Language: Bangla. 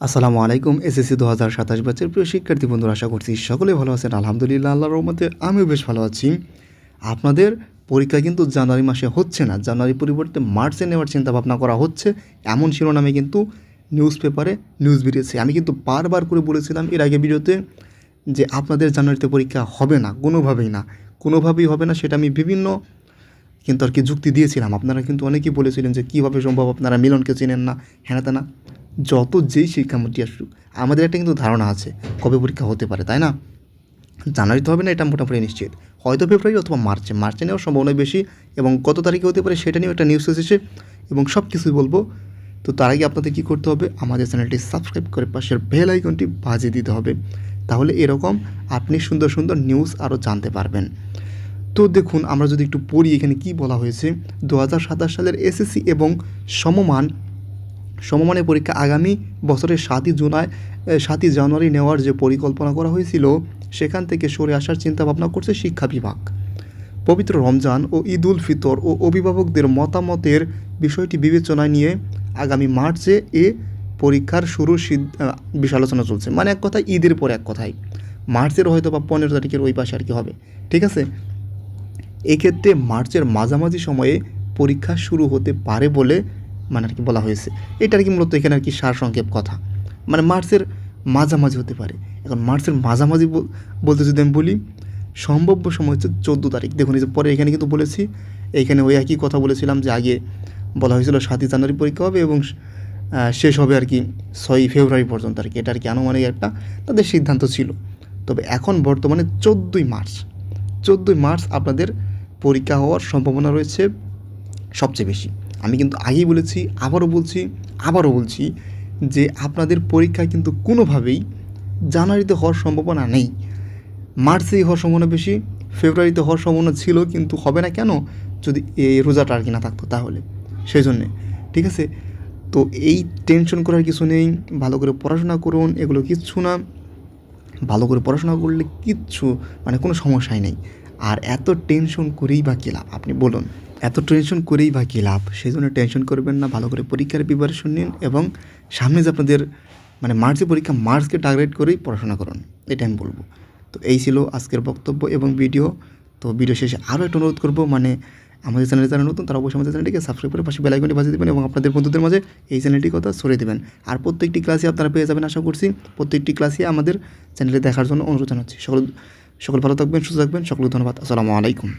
আসসালামু আলাইকুম। এসএসসি ২০২৭ ব্যাচের প্রিয় শিক্ষার্থী বন্ধুরা, আশা করছি সকলেই ভালো আছেন। আলহামদুলিল্লাহ, আল্লাহর রহমতে আমিও বেশ ভালো আছি। আপনাদের পরীক্ষা কিন্তু জানুয়ারি মাসে হচ্ছে না, জানুয়ারির পরিবর্তে মার্চে নেওয়ার চিন্তাভাবনা করা হচ্ছে, এমন শিরোনামে কিন্তু নিউজ পেপারে নিউজ বেরিয়েছে। আমি কিন্তু বারবার করে বলেছিলাম এর আগে ভিডিওতে যে আপনাদের জানুয়ারিতে পরীক্ষা হবে না, কোনোভাবেই হবে না। সেটা আমি বিভিন্ন কিন্তু আর কি যুক্তি দিয়েছিলাম। আপনারা কিন্তু অনেকেই বলেছিলেন যে কীভাবে সম্ভব, আপনারা মিলনকে চেনেন না, হ্যাঁ না যত যেই শিক্ষামন্ত্রী আসুক আমাদের একটা কিন্তু ধারণা আছে কবে পরীক্ষা হতে পারে, তাই না? জানুয়ারিতে হবে না এটা মোটামুটি নিশ্চিত, হয়তো ফেব্রুয়ারি অথবা মার্চে নেওয়ার সম্ভাবনা বেশি। এবং কত তারিখে হতে পারে সেটা নিয়েও একটা নিউজ এসেছে এবং সব কিছুই বলবো। তো তার আগে আপনাদের কী করতে হবে, আমাদের চ্যানেলটি সাবস্ক্রাইব করে পাশের বেল আইকনটি বাজিয়ে দিতে হবে, তাহলে এরকম আপনি সুন্দর সুন্দর নিউজ আরও জানতে পারবেন। তো দেখুন, আমরা যদি একটু পড়ি এখানে কি বলা হয়েছে। ২০২৭ সালের এসএসসি এবং সমমানের পরীক্ষা আগামী বছরের ৭ই জানুয়ারি নেওয়ার যে পরিকল্পনা করা হয়েছিল সেখান থেকে সরে আসার চিন্তাভাবনা করছে শিক্ষা বিভাগ। পবিত্র রমজান ও ঈদ উল ফিতর ও অভিভাবকদের মতামতের বিষয়টি বিবেচনায় নিয়ে আগামী মার্চে পরীক্ষার শুরুর বিষয় আলোচনা চলছে। মানে এক কথায় ঈদের পর এক কথায় মার্চের হয়তো বা ১৫ তারিখের ওই পাশে আর কি হবে, ঠিক আছে। এক্ষেত্রে মার্চের মাঝামাঝি সময়ে পরীক্ষা শুরু হতে পারে বলে মানে আর কি বলা হয়েছে। এটা আর কি মূলত এখানে আর কি সারসংক্ষেপ কথা, মানে মার্চের মাঝামাঝি হতে পারে। এখন মার্চের মাঝামাঝি বলতে যদি আমি বলি, সম্ভাব্য সময় হচ্ছে 14 তারিখ। দেখুন এই যে পরে এখানে কিন্তু বলেছি, এইখানে ওই একই কথা বলেছিলাম যে আগে বলা হয়েছিল 7ই জানুয়ারি পরীক্ষা হবে এবং শেষ হবে আর কি 6ই ফেব্রুয়ারি পর্যন্ত আর কি। এটা আর কি আনুমানিক একটা তাদের সিদ্ধান্ত ছিল। তবে এখন বর্তমানে 14ই মার্চ আপনাদের পরীক্ষা হওয়ার সম্ভাবনা রয়েছে সবচেয়ে বেশি। আমি কিন্তু আগেই বলেছি, আবারও বলছি যে আপনাদের পরীক্ষা কিন্তু কোনোভাবেই জানুয়ারিতে হওয়ার সম্ভাবনা নেই। মার্চেই হওয়ার সম্ভাবনা বেশি, ফেব্রুয়ারিতে হওয়ার সম্ভাবনা ছিল কিন্তু হবে না। কেন? যদি এই রোজাটা আর কি না থাকতো তাহলে, সেই জন্যে, ঠিক আছে। তো এই টেনশন করার কিছু নেই, ভালো করে পড়াশোনা করুন, এগুলো কিচ্ছু না। ভালো করে পড়াশোনা করলে কিচ্ছু মানে কোনো সমস্যাই নেই। আর এত টেনশন করেই বা কী লাভ, আপনি বলুন? এত টেনশন করেই বা কী লাভ? সেই জন্য টেনশন করবেন না, ভালো করে পরীক্ষার প্রিপারেশন নিন এবং সামনে যে আপনাদের মানে মার্চে পরীক্ষা, মার্চকে টার্গেট করেই পড়াশোনা করুন, এটা আমি বলবো। তো এই ছিল আজকের বক্তব্য এবং ভিডিও। তো ভিডিও শেষে আরও একটা অনুরোধ করবো, মানে আমাদের চ্যানেলে যারা নতুন তারা অবশ্যই আমাদের চ্যানেলটিকে সাবস্ক্রাইব করে পাশে বেল আইকনটি বাজিয়ে দেবেন এবং আপনাদের বন্ধুদের মাঝে এই চ্যানেলটির কথা ছড়িয়ে দেবেন। আর প্রত্যেকটি ক্লাসে আপনারা পেয়ে যাবেন আশা করছি। প্রত্যেকটি ক্লাসে আমাদের চ্যানেলে দেখার জন্য অনুরোধ জানাচ্ছি। সকল ভালো থাকবেন, সুস্থ থাকবেন। সকলকে ধন্যবাদ। আসসালামু আলাইকুম।